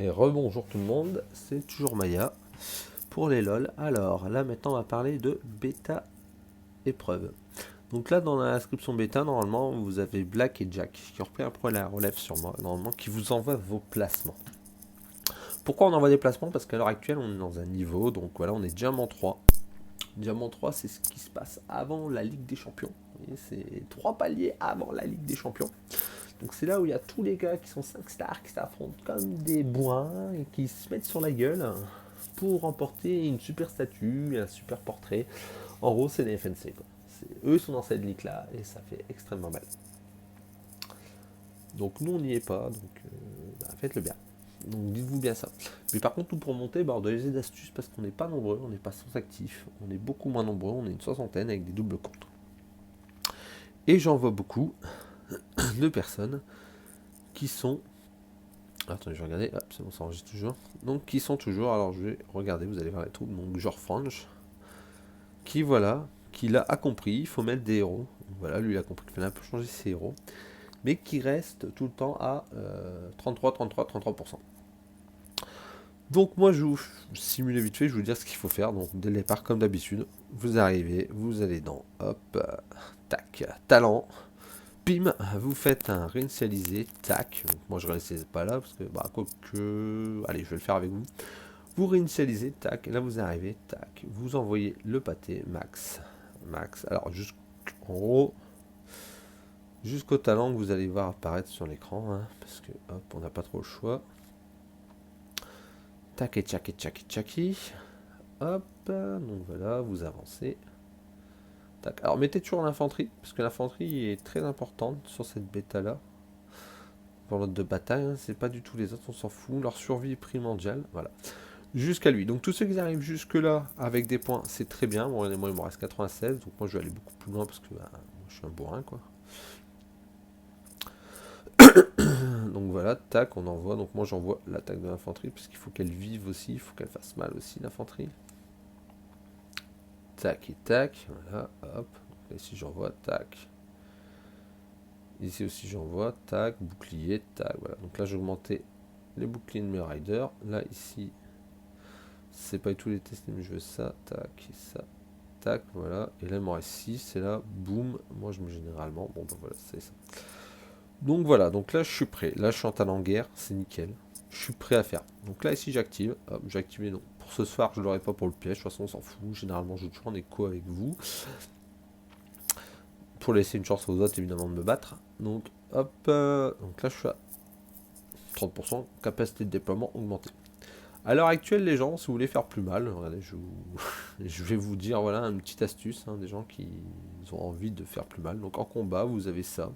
Et rebonjour tout le monde, c'est toujours Maya pour les LOL. Alors là maintenant on va parler de bêta épreuve. Donc là dans l'inscription bêta normalement vous avez Black et Jack qui ont repris un peu la relève sur moi normalement qui vous envoient vos placements. Pourquoi on envoie des placements? Parce qu'à l'heure actuelle on est dans un niveau, donc voilà on est Diamant 3. Diamant 3 c'est ce qui se passe avant la Ligue des Champions. Vous voyez, c'est 3 paliers avant la Ligue des Champions. Donc c'est là où il y a tous les gars qui sont 5 stars qui s'affrontent comme des bourrins et qui se mettent sur la gueule pour remporter une super statue, un super portrait. En gros, c'est les FNC, quoi. Eux sont dans cette ligue là et ça fait extrêmement mal. Donc nous on n'y est pas, donc faites-le bien. Donc dites-vous bien ça. Mais par contre, tout pour monter, on doit user d'astuces parce qu'on n'est pas nombreux, on n'est pas 100 actifs, on est beaucoup moins nombreux, on est une soixantaine avec des doubles comptes. Et j'en vois beaucoup de personnes qui sont... Attendez, je vais regarder. Hop, c'est bon, ça enregistre toujours. Donc, qui sont toujours... Alors, je vais regarder, vous allez voir les troupes. Donc, genre Frange, qui, voilà, qui là a compris, il faut mettre des héros. Donc, voilà, lui, il a compris qu'il fallait un peu changer ses héros. Mais qui reste tout le temps à 33, 33, 33%. Donc, moi, je vous simule vite fait, je vais vous dire ce qu'il faut faire. Donc, dès le départ, comme d'habitude, vous arrivez, vous allez dans... Hop, tac, talent... Pim, vous faites un réinitialiser, tac. Donc, moi je ne réinitialise pas là parce que, quoique. Allez, je vais le faire avec vous. Vous réinitialisez, tac. Et là vous arrivez, tac. Vous envoyez le pâté max. Max. Alors, en gros, jusqu'au talent que vous allez voir apparaître sur l'écran. Hein, parce que, hop, on n'a pas trop le choix. Tac et tchac et tchac et tchaki. Hop, donc voilà, vous avancez. Tac. Alors mettez toujours l'infanterie, parce que l'infanterie est très importante sur cette bêta là. Pour l'autre de bataille, hein, c'est pas du tout les autres, on s'en fout. Leur survie est primordiale, voilà. Jusqu'à lui. Donc tous ceux qui arrivent jusque là avec des points, c'est très bien. Bon, moi il me reste 96, donc moi je vais aller beaucoup plus loin parce que moi, je suis un bourrin quoi. Donc voilà, tac, on envoie. Donc moi j'envoie l'attaque de l'infanterie parce qu'il faut qu'elle vive aussi, il faut qu'elle fasse mal aussi l'infanterie. Tac et tac, voilà, hop. Donc ici j'envoie, tac. Ici aussi j'envoie, tac, bouclier, tac, voilà. Donc là j'ai augmenté les boucliers de mes riders. Là ici, c'est pas du tout les tests, mais je veux ça, tac, ça, tac, voilà. Et là il m'en reste 6, et là, boum, moi je me généralement, bon ben voilà, c'est ça. Donc voilà, donc là je suis prêt. Là je suis en talent guerre, c'est nickel. Je suis prêt à faire. Donc là ici j'active, hop, j'ai activé non. Pour ce soir je l'aurai pas pour le piège, de toute façon on s'en fout. Généralement je joue toujours en écho avec vous. Pour laisser une chance aux autres évidemment de me battre. Donc hop, donc là je suis à 30%, capacité de déploiement augmentée. À l'heure actuelle, les gens, si vous voulez faire plus mal, regardez, je vais vous dire voilà une petite astuce, hein, des gens qui ont envie de faire plus mal. Donc en combat, vous avez ça.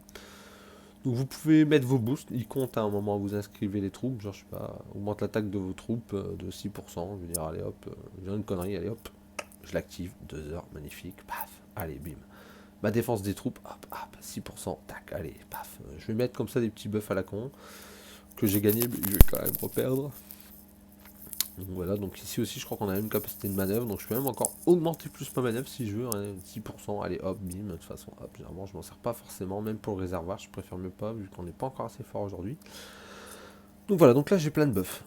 Donc vous pouvez mettre vos boosts, ils comptent à un moment où vous inscrivez les troupes, genre je sais pas, augmente l'attaque de vos troupes de 6%, je veux dire allez hop, j'ai une connerie, allez hop, je l'active, 2 heures, magnifique, paf, allez bim. Ma défense des troupes, hop, hop, 6%, tac, allez, paf. Je vais mettre comme ça des petits buffs à la con, que j'ai gagné, mais je vais quand même reperdre. Donc voilà, donc ici aussi je crois qu'on a une capacité de manœuvre, donc je peux même encore augmenter plus ma manœuvre si je veux, hein, 6%, allez hop, bim, de toute façon, hop, généralement je m'en sers pas forcément, même pour le réservoir, je préfère mieux pas, vu qu'on n'est pas encore assez fort aujourd'hui. Donc voilà, donc là j'ai plein de buffs.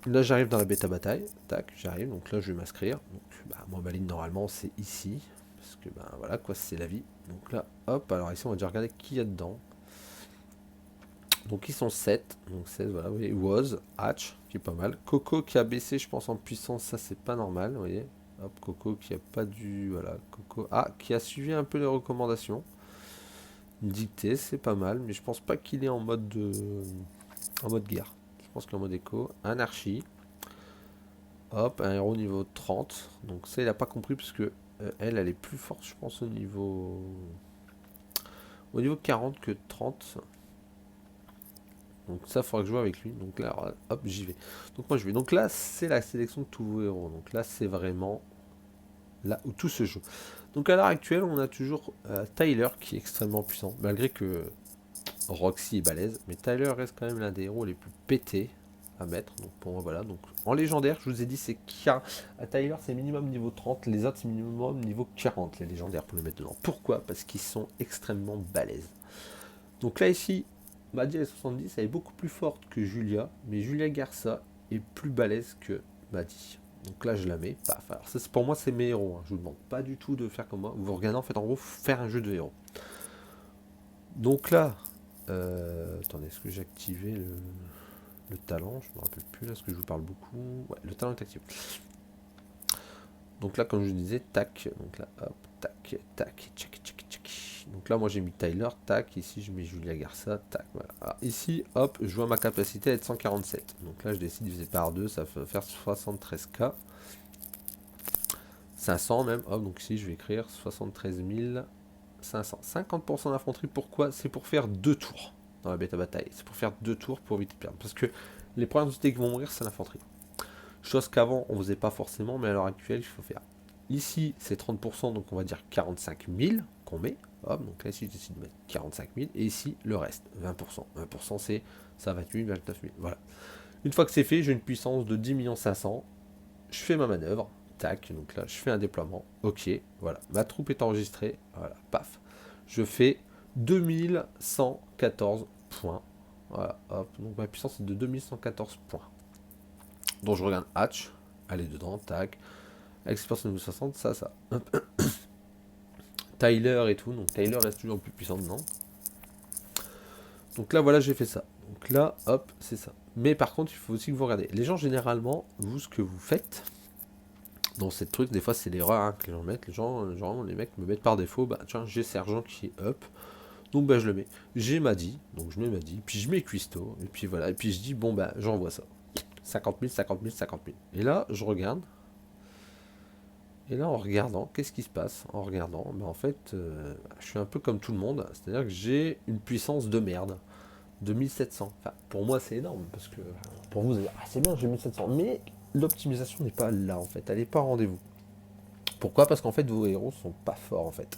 Là j'arrive dans la bêta bataille, tac, j'arrive, donc là je vais m'inscrire, donc moi ma ligne normalement c'est ici, parce que voilà quoi, c'est la vie. Donc là, hop, alors ici on va déjà regarder qui y a dedans. Donc ils sont 7, donc 16, voilà, vous voyez, Was, Hatch, qui est pas mal. Coco qui a baissé, je pense, en puissance, ça c'est pas normal, vous voyez. Hop, Coco qui a pas dû, voilà, Coco, qui a suivi un peu les recommandations. Dictée, c'est pas mal, mais je pense pas qu'il est en mode guerre. Je pense qu'en mode écho, Anarchie. Hop, un héros niveau 30. Donc ça il a pas compris parce que elle est plus forte, je pense, au niveau 40 que 30. Donc ça, il faudra que je joue avec lui. Donc là, hop, j'y vais. Donc moi, je vais. Donc là, c'est la sélection de tous vos héros. Donc là, c'est vraiment là où tout se joue. Donc à l'heure actuelle, on a toujours Tyler qui est extrêmement puissant. Malgré que Roxy est balèze. Mais Tyler reste quand même l'un des héros les plus pétés à mettre. Donc pour moi, voilà. Donc en légendaire, je vous ai dit, c'est Tyler, c'est minimum niveau 30. Les autres, c'est minimum niveau 40. Les légendaires pour les mettre dedans. Pourquoi? Parce qu'ils sont extrêmement balèzes. Donc là, ici, Maddy elle est 70, elle est beaucoup plus forte que Julia, mais Julia Garça est plus balèze que Maddy. Donc là je la mets, paf. Alors ça, pour moi c'est mes héros, hein. Je vous demande pas du tout de faire comme moi. Vous regardez en fait en gros faire un jeu de héros. Donc là, attendez, est-ce que j'ai activé le talent? Je me rappelle plus là, parce que je vous parle beaucoup. Ouais, le talent est activé. Donc là, comme je vous disais, tac. Donc là, hop, tac, tac, tchac, tchac, tchac. Donc là, moi j'ai mis Tyler, tac. Ici, je mets Julia Garça, tac. Voilà. Alors, ici, hop, je vois ma capacité être 147. Donc là, je décide de diviser par 2, ça va faire 73K. 500 même. Hop, donc ici, je vais écrire 73 500. 50% d'infanterie, pourquoi? C'est pour faire 2 tours dans la bêta bataille. C'est pour faire 2 tours pour éviter de perdre. Parce que les premières unités qui vont mourir, c'est l'infanterie. Chose qu'avant, on faisait pas forcément, mais à l'heure actuelle, il faut faire. Ici, c'est 30%, donc on va dire 45 000 qu'on met. Hop, donc là, ici, je décide de mettre 45 000. Et ici, le reste, 20%. 20%, c'est ça, 28 000, 29 000. Voilà. Une fois que c'est fait, j'ai une puissance de 10 500 000. Je fais ma manœuvre. Tac, donc là, je fais un déploiement. Ok, voilà. Ma troupe est enregistrée. Voilà, paf. Je fais 2114 points. Voilà, hop. Donc ma puissance est de 2114 points. Donc je regarde Hatch, allez dedans, tac. Expérience niveau 60, ça. Hop. Tyler et tout, donc Tyler reste toujours plus puissant dedans. Donc là, voilà, j'ai fait ça. Donc là, hop, c'est ça. Mais par contre, il faut aussi que vous regardez. Les gens, généralement, vous, ce que vous faites dans cette truc, des fois, c'est l'erreur hein, que les gens mettent. Les gens, genre, les mecs me mettent par défaut, bah tiens, j'ai Sergent qui est up. Donc bah je le mets. J'ai Maddy, donc je mets Maddy, puis je mets Cuisto, et puis voilà, et puis je dis bon bah j'envoie ça. 50 000, 50 000, 50 000. Et là, je regarde. Et là, en regardant, qu'est-ce qui se passe? En regardant, bah en fait, je suis un peu comme tout le monde, c'est-à-dire que j'ai une puissance de merde, de 1700. Enfin, pour moi, c'est énorme, parce que pour vous, ah, c'est bien, j'ai 1700. Mais l'optimisation n'est pas là, en fait, elle n'est pas au rendez-vous. Pourquoi? Parce qu'en fait, vos héros sont pas forts, en fait.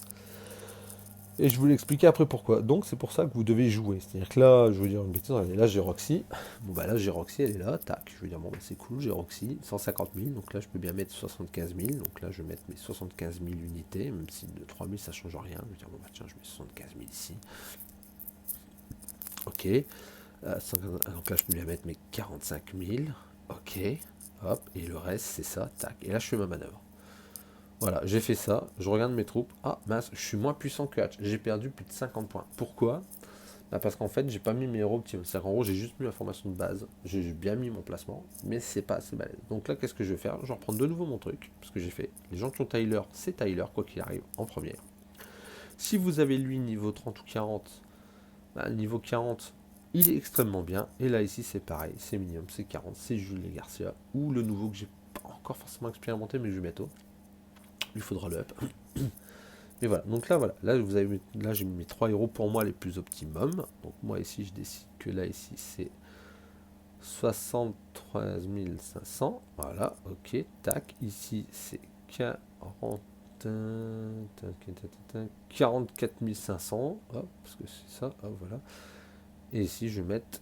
Et je vous l'expliquer après pourquoi. Donc c'est pour ça que vous devez jouer. C'est-à-dire que là, je veux dire une bêtise, là j'ai Roxy. Bon bah là j'ai Roxy, elle est là, tac. Je veux dire bon bah, c'est cool, j'ai Roxy, 150 000. Donc là je peux bien mettre 75 000. Donc là je vais mettre mes 75 000 unités, même si de 3 000 ça change rien. Je veux dire bon bah tiens je mets 75 000 ici. Ok. Donc là je peux bien mettre mes 45 000. Ok. Hop. Et le reste c'est ça, tac. Et là je fais ma manœuvre. Voilà, j'ai fait ça, je regarde mes troupes. Ah mince, je suis moins puissant que Hatch. J'ai perdu plus de 50 points. Pourquoi? Bah parce qu'en fait, j'ai pas mis mes héros optimaux. C'est-à-dire qu'en gros, j'ai juste mis la formation de base. J'ai bien mis mon placement, mais c'est pas assez balèze. Donc là, qu'est-ce que je vais faire? Je vais reprendre de nouveau mon truc. Parce que j'ai fait. Les gens qui ont Tyler, c'est Tyler, quoi qu'il arrive, en première. Si vous avez lui niveau 30 ou 40, bah, niveau 40, il est extrêmement bien. Et là, ici, c'est pareil. C'est minimum, c'est 40. C'est Jules Garcia. Ou le nouveau que j'ai pas encore forcément expérimenté, mais je vais bientôt. Il faudra le up. Et voilà, donc là, voilà, là, vous avez, là j'ai mis mes 3 héros pour moi les plus optimum. Donc moi ici, je décide que là, ici, c'est 73 500. Voilà, ok, tac. Ici, c'est 44 500. Hop, parce que c'est ça, hop, voilà. Et ici, je vais mettre...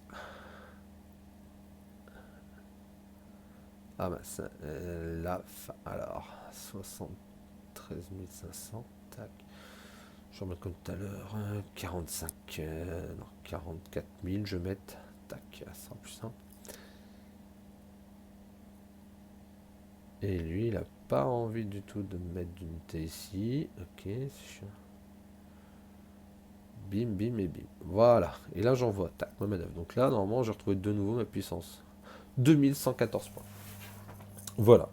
Ah bah ça, là, alors, 73 500, tac. Je vais remettre comme tout à l'heure, 45, non, 44 000, je vais mettre, tac, ça sera plus simple. Et lui, il n'a pas envie du tout de mettre d'unité ici. Ok, c'est chiant. Bim, bim et bim. Voilà. Et là, j'envoie, tac, ma manœuvre. Donc là, normalement, j'ai retrouvé de nouveau ma puissance. 2114 points. Voilà.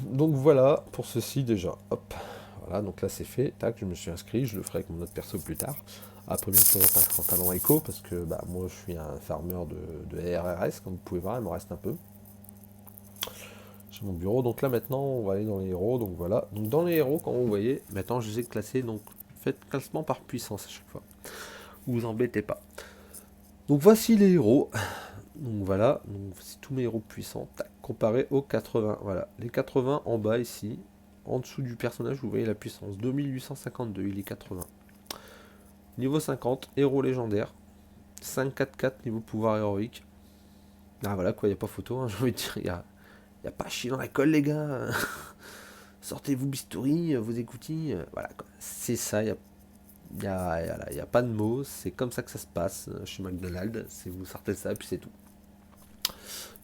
Donc voilà pour ceci déjà. Hop. Voilà, donc là c'est fait. Tac, je me suis inscrit. Je le ferai avec mon autre perso plus tard. Après, bien sûr, en talent écho, parce que bah, moi je suis un farmer de RRS, comme vous pouvez voir, il me reste un peu. J'ai mon bureau. Donc là maintenant, on va aller dans les héros. Donc voilà. Donc dans les héros, quand vous voyez, maintenant je les ai classés. Donc faites classement par puissance à chaque fois. Vous embêtez pas. Donc voici les héros. Donc voilà, donc voici tous mes héros puissants, tac, comparé aux 80. Voilà, les 80 en bas ici, en dessous du personnage, vous voyez la puissance, 2852, il est 80. Niveau 50, héros légendaire, 544 niveau pouvoir héroïque. Ah voilà quoi, il n'y a pas photo, hein, j'ai envie de dire, il n'y a pas à chier dans la colle les gars. Sortez-vous bistouri, vos écoutilles, voilà quoi. C'est ça, Il y a pas de mots, c'est comme ça que ça se passe chez McDonald's. C'est vous sortez ça, puis c'est tout.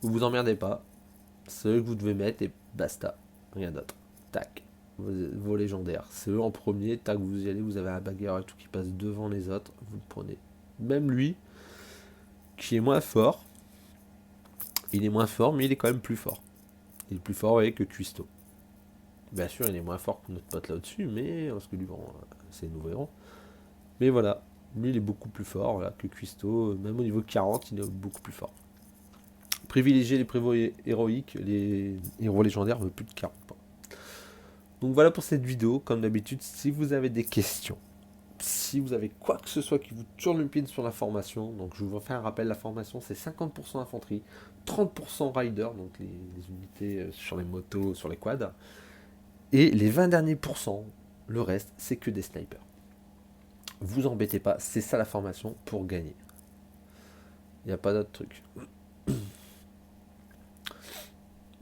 Vous vous emmerdez pas. C'est eux que vous devez mettre et basta. Rien d'autre. Tac. Vos légendaires. C'est eux en premier. Tac, vous y allez. Vous avez un bagarre et tout qui passe devant les autres. Vous le prenez. Même lui, qui est moins fort. Il est moins fort, mais il est quand même plus fort. Il est plus fort que Cuisto. Bien sûr, il est moins fort que notre pote là au-dessus, mais parce que lui, bon, c'est nous verrons. Mais voilà, lui, il est beaucoup plus fort voilà, que Cuisto. Même au niveau 40, il est beaucoup plus fort. Privilégier les prévôts héroïques, les héros légendaires veut plus de 40 points. Donc voilà pour cette vidéo. Comme d'habitude, si vous avez des questions, si vous avez quoi que ce soit qui vous tourne le pied sur la formation, donc je vous refais un rappel, la formation c'est 50% infanterie, 30% rider, donc les unités sur les motos, sur les quads, et les 20 derniers pourcents, le reste c'est que des snipers. Vous embêtez pas, c'est ça la formation pour gagner. Il n'y a pas d'autre truc.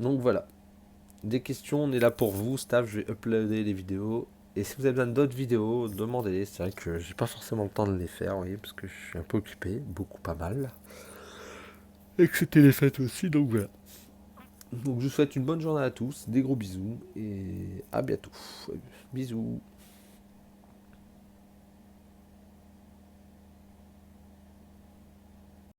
Donc voilà. Des questions, on est là pour vous. Staff, je vais uploader les vidéos. Et si vous avez besoin d'autres vidéos, demandez-les. C'est vrai que j'ai pas forcément le temps de les faire, vous voyez, parce que je suis un peu occupé, beaucoup pas mal. Et que c'était les fêtes aussi, donc voilà. Donc je vous souhaite une bonne journée à tous, des gros bisous, et à bientôt. Bisous.